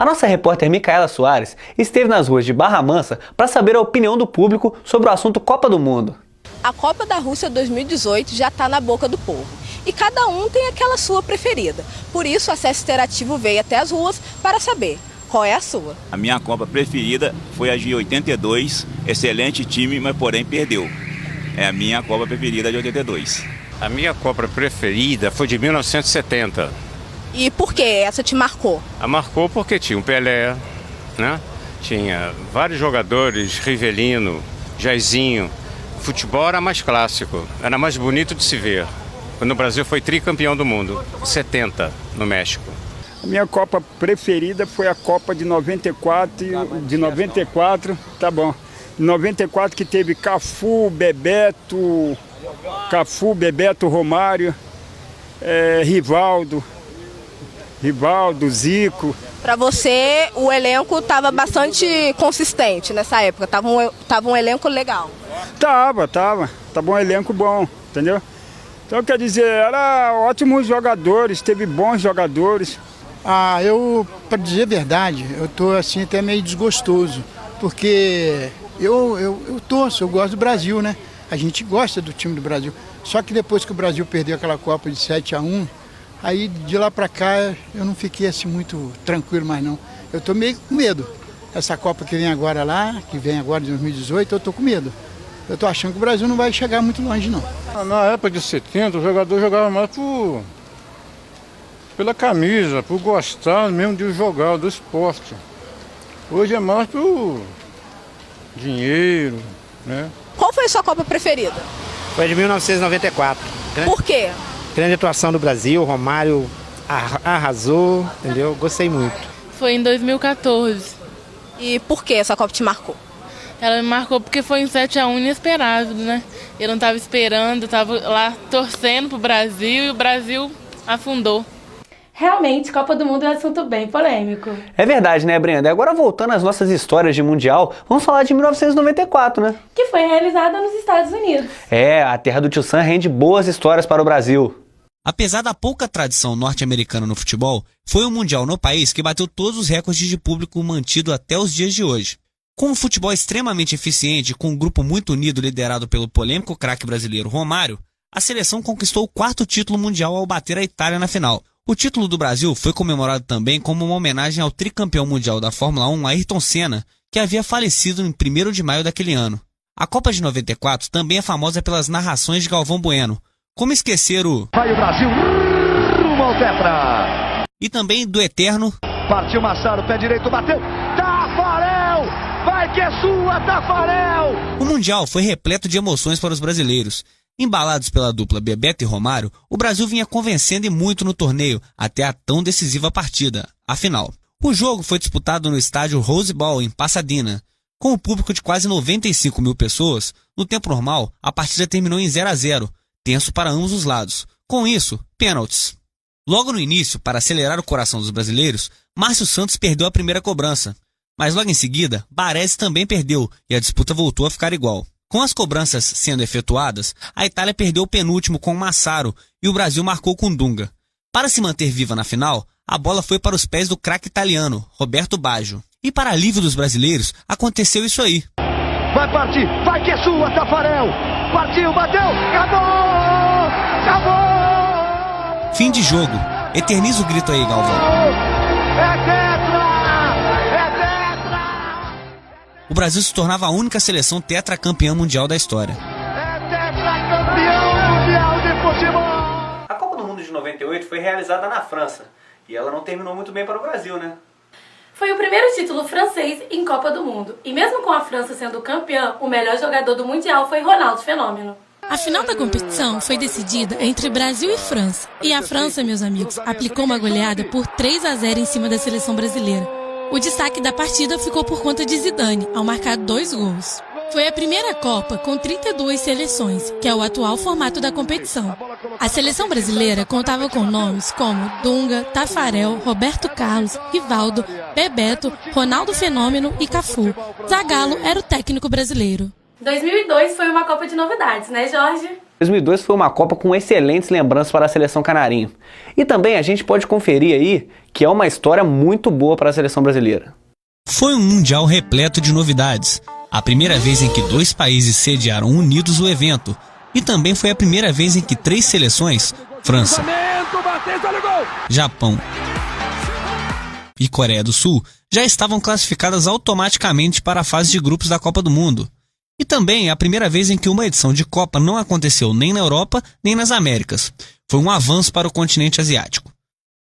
nossa repórter Micaela Soares esteve nas ruas de Barra Mansa para saber a opinião do público sobre o assunto Copa do Mundo. A Copa da Rússia 2018 já está na boca do povo e cada um tem aquela sua preferida. Por isso, o Acesso Interativo veio até as ruas para saber qual é a sua. A minha Copa preferida foi a de 82, excelente time, mas porém perdeu. É a minha Copa preferida de 82. A minha Copa preferida foi de 1970. E por que essa te marcou? A marcou porque tinha o Pelé, né? Tinha vários jogadores, Rivelino, Jairzinho. O futebol era mais clássico, era mais bonito de se ver. Quando o Brasil foi tricampeão do mundo, 70, no México. A minha Copa preferida foi a Copa de 94, tá bom. 94 que teve Cafu, Bebeto, Romário, Rivaldo, Zico. Para você, o elenco estava bastante consistente nessa época, tava um elenco legal. Tava um elenco bom, entendeu? Então, quer dizer, era ótimos jogadores, teve bons jogadores. Para dizer a verdade, eu tô assim até meio desgostoso, porque eu torço, eu gosto do Brasil, né? A gente gosta do time do Brasil. Só que depois que o Brasil perdeu aquela Copa de 7-1, aí de lá para cá eu não fiquei assim muito tranquilo mais não. Eu tô meio com medo. Essa Copa que vem agora de 2018, eu tô com medo. Eu tô achando que o Brasil não vai chegar muito longe não. Na época de 70, o jogador jogava mais pela camisa, por gostar mesmo de jogar, do esporte. Hoje é mais por dinheiro, né? Qual foi a sua Copa preferida? Foi de 1994. Por quê? Grande atuação do Brasil, Romário arrasou, entendeu? Gostei muito. Foi em 2014. E por que essa Copa te marcou? Ela me marcou porque foi um 7-1 inesperado, né? Eu não estava esperando, eu estava lá torcendo pro Brasil e o Brasil afundou. Realmente, Copa do Mundo é um assunto bem polêmico. É verdade, né, Brenda? E agora voltando às nossas histórias de Mundial, vamos falar de 1994, né? Que foi realizada nos Estados Unidos. A terra do Tio Sam rende boas histórias para o Brasil. Apesar da pouca tradição norte-americana no futebol, foi um Mundial no país que bateu todos os recordes de público mantido até os dias de hoje. Com um futebol extremamente eficiente e com um grupo muito unido liderado pelo polêmico craque brasileiro Romário, a seleção conquistou o 4º título mundial ao bater a Itália na final. O título do Brasil foi comemorado também como uma homenagem ao tricampeão mundial da Fórmula 1, Ayrton Senna, que havia falecido em 1º de maio daquele ano. A Copa de 94 também é famosa pelas narrações de Galvão Bueno. Como esquecer o... Vai o Brasil, rumo ao tetra! E também do eterno... Partiu Machado, pé direito, bateu, Tafarel! Vai que é sua, Tafarel! O Mundial foi repleto de emoções para os brasileiros. Embalados pela dupla Bebeto e Romário, o Brasil vinha convencendo e muito no torneio, até a tão decisiva partida, a final. O jogo foi disputado no estádio Rose Bowl, em Pasadena. Com um público de quase 95 mil pessoas, no tempo normal, a partida terminou em 0-0, tenso para ambos os lados. Com isso, pênaltis. Logo no início, para acelerar o coração dos brasileiros, Márcio Santos perdeu a primeira cobrança. Mas logo em seguida, Baresi também perdeu e a disputa voltou a ficar igual. Com as cobranças sendo efetuadas, a Itália perdeu o penúltimo com Massaro e o Brasil marcou com Dunga. Para se manter viva na final, a bola foi para os pés do craque italiano, Roberto Baggio. E para alívio dos brasileiros, aconteceu isso aí. Vai partir, vai que é sua, Tafarel! Partiu, bateu, acabou! Acabou! Fim de jogo. Eterniza o grito aí, Galvão. É tetra! É tetra! O Brasil se tornava a única seleção tetracampeã mundial da história. É tetracampeão mundial de futebol! A Copa do Mundo de 98 foi realizada na França e ela não terminou muito bem para o Brasil, né? Foi o primeiro título francês em Copa do Mundo. E mesmo com a França sendo campeã, o melhor jogador do Mundial foi Ronaldo Fenômeno. A final da competição foi decidida entre Brasil e França. E a França, meus amigos, aplicou uma goleada por 3-0 em cima da seleção brasileira. O destaque da partida ficou por conta de Zidane, ao marcar 2 gols. Foi a primeira Copa com 32 seleções, que é o atual formato da competição. A seleção brasileira contava com nomes como Dunga, Tafarel, Roberto Carlos, Rivaldo, Bebeto, Ronaldo Fenômeno e Cafu. Zagallo era o técnico brasileiro. 2002 foi uma Copa de novidades, né, Jorge? 2002 foi uma Copa com excelentes lembranças para a seleção canarinho. E também a gente pode conferir aí que é uma história muito boa para a seleção brasileira. Foi um Mundial repleto de novidades. A primeira vez em que 2 países sediaram unidos o evento. E também foi a primeira vez em que 3 seleções, França, Japão e Coreia do Sul, já estavam classificadas automaticamente para a fase de grupos da Copa do Mundo. E também é a primeira vez em que uma edição de Copa não aconteceu nem na Europa, nem nas Américas. Foi um avanço para o continente asiático.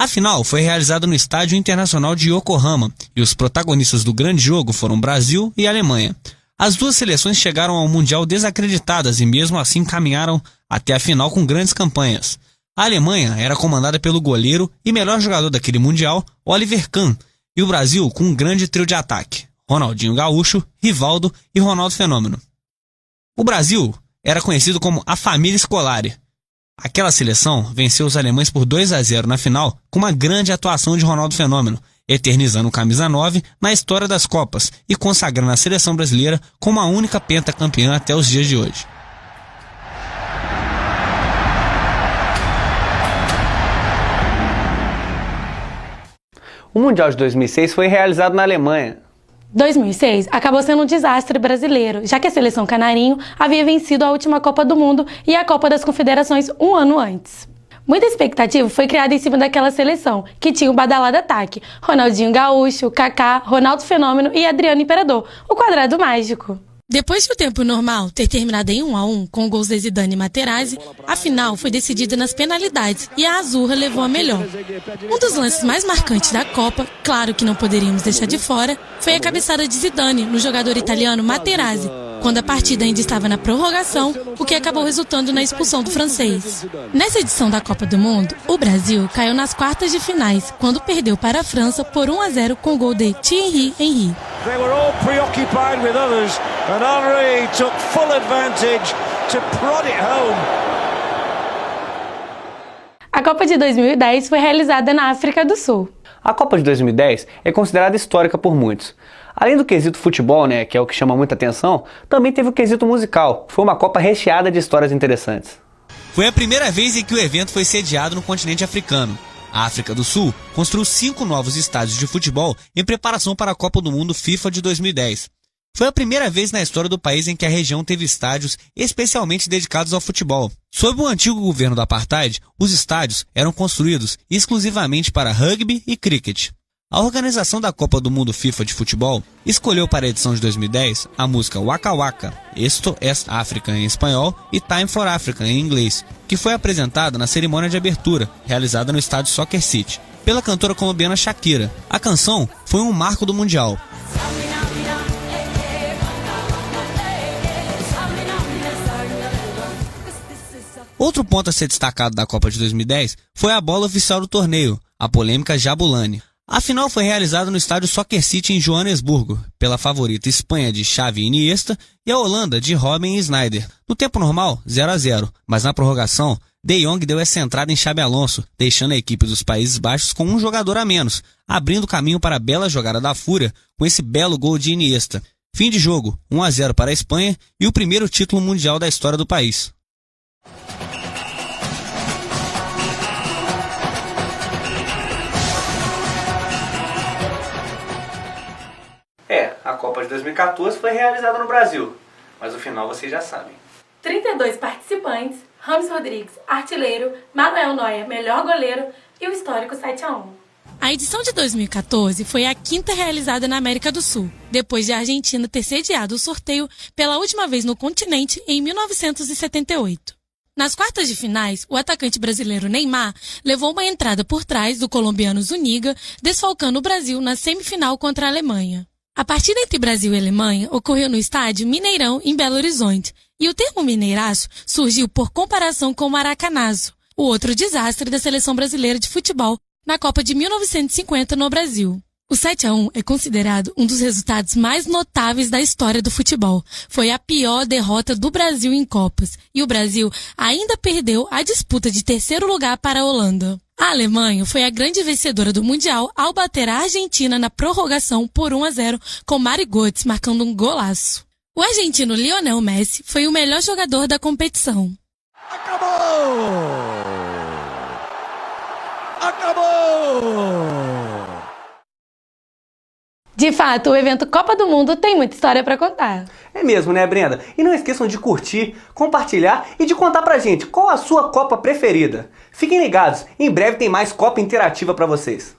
A final foi realizada no Estádio Internacional de Yokohama e os protagonistas do grande jogo foram Brasil e Alemanha. As 2 seleções chegaram ao Mundial desacreditadas e mesmo assim caminharam até a final com grandes campanhas. A Alemanha era comandada pelo goleiro e melhor jogador daquele Mundial, Oliver Kahn, e o Brasil com um grande trio de ataque, Ronaldinho Gaúcho, Rivaldo e Ronaldo Fenômeno. O Brasil era conhecido como a família Scolari. Aquela seleção venceu os alemães por 2-0 na final com uma grande atuação de Ronaldo Fenômeno, eternizando o camisa 9 na história das Copas e consagrando a seleção brasileira como a única pentacampeã até os dias de hoje. O Mundial de 2006 foi realizado na Alemanha. 2006 acabou sendo um desastre brasileiro, já que a seleção canarinho havia vencido a última Copa do Mundo e a Copa das Confederações um ano antes. Muita expectativa foi criada em cima daquela seleção, que tinha o badalado ataque, Ronaldinho Gaúcho, Kaká, Ronaldo Fenômeno e Adriano Imperador, o quadrado mágico. Depois de o tempo normal ter terminado em 1-1, com gols de Zidane e Materazzi, a final foi decidida nas penalidades e a Azurra levou a melhor. Um dos lances mais marcantes da Copa, claro que não poderíamos deixar de fora, foi a cabeçada de Zidane no jogador italiano Materazzi, quando a partida ainda estava na prorrogação, o que acabou resultando na expulsão do francês. Nessa edição da Copa do Mundo, o Brasil caiu nas quartas de finais, quando perdeu para a França por 1-0 com o gol de Thierry Henry. They were all preoccupied with others, and Henry took full advantage to prod it home. A Copa de 2010 foi realizada na África do Sul. A Copa de 2010 é considerada histórica por muitos. Além do quesito futebol, que é o que chama muita atenção, também teve o quesito musical. Foi uma Copa recheada de histórias interessantes. Foi a primeira vez em que o evento foi sediado no continente africano. A África do Sul construiu 5 novos estádios de futebol em preparação para a Copa do Mundo FIFA de 2010. Foi a primeira vez na história do país em que a região teve estádios especialmente dedicados ao futebol. Sob o antigo governo do Apartheid, os estádios eram construídos exclusivamente para rugby e cricket. A organização da Copa do Mundo FIFA de futebol escolheu para a edição de 2010 a música Waka Waka, Esto es África em espanhol e Time for Africa em inglês, que foi apresentada na cerimônia de abertura, realizada no estádio Soccer City, pela cantora colombiana Shakira. A canção foi um marco do Mundial. Outro ponto a ser destacado da Copa de 2010 foi a bola oficial do torneio, a polêmica Jabulani. A final foi realizada no estádio Soccer City em Joanesburgo, pela favorita Espanha de Xavi e Iniesta e a Holanda de Robben e Sneijder. No tempo normal, 0-0, mas na prorrogação, De Jong deu essa entrada em Xabi Alonso, deixando a equipe dos Países Baixos com um jogador a menos, abrindo caminho para a bela jogada da Fúria com esse belo gol de Iniesta. Fim de jogo, 1-0 para a Espanha e o primeiro título mundial da história do país. A Copa de 2014 foi realizada no Brasil, mas o final vocês já sabem. 32 participantes, Rames Rodrigues, artilheiro, Manuel Neuer, melhor goleiro e o histórico 7-1. A edição de 2014 foi a 5ª realizada na América do Sul, depois de a Argentina ter sediado o sorteio pela última vez no continente em 1978. Nas quartas de finais, o atacante brasileiro Neymar levou uma entrada por trás do colombiano Zuniga, desfalcando o Brasil na semifinal contra a Alemanha. A partida entre Brasil e Alemanha ocorreu no estádio Mineirão, em Belo Horizonte, e o termo mineiraço surgiu por comparação com o maracanazo, o outro desastre da seleção brasileira de futebol na Copa de 1950 no Brasil. O 7-1 é considerado um dos resultados mais notáveis da história do futebol. Foi a pior derrota do Brasil em Copas, e o Brasil ainda perdeu a disputa de terceiro lugar para a Holanda. A Alemanha foi a grande vencedora do Mundial ao bater a Argentina na prorrogação por 1-0, com Mario Götze marcando um golaço. O argentino Lionel Messi foi o melhor jogador da competição. Acabou! De fato, o evento Copa do Mundo tem muita história para contar. É mesmo, né, Brenda? E não esqueçam de curtir, compartilhar e de contar pra gente qual a sua Copa preferida. Fiquem ligados, em breve tem mais Copa Interativa pra vocês.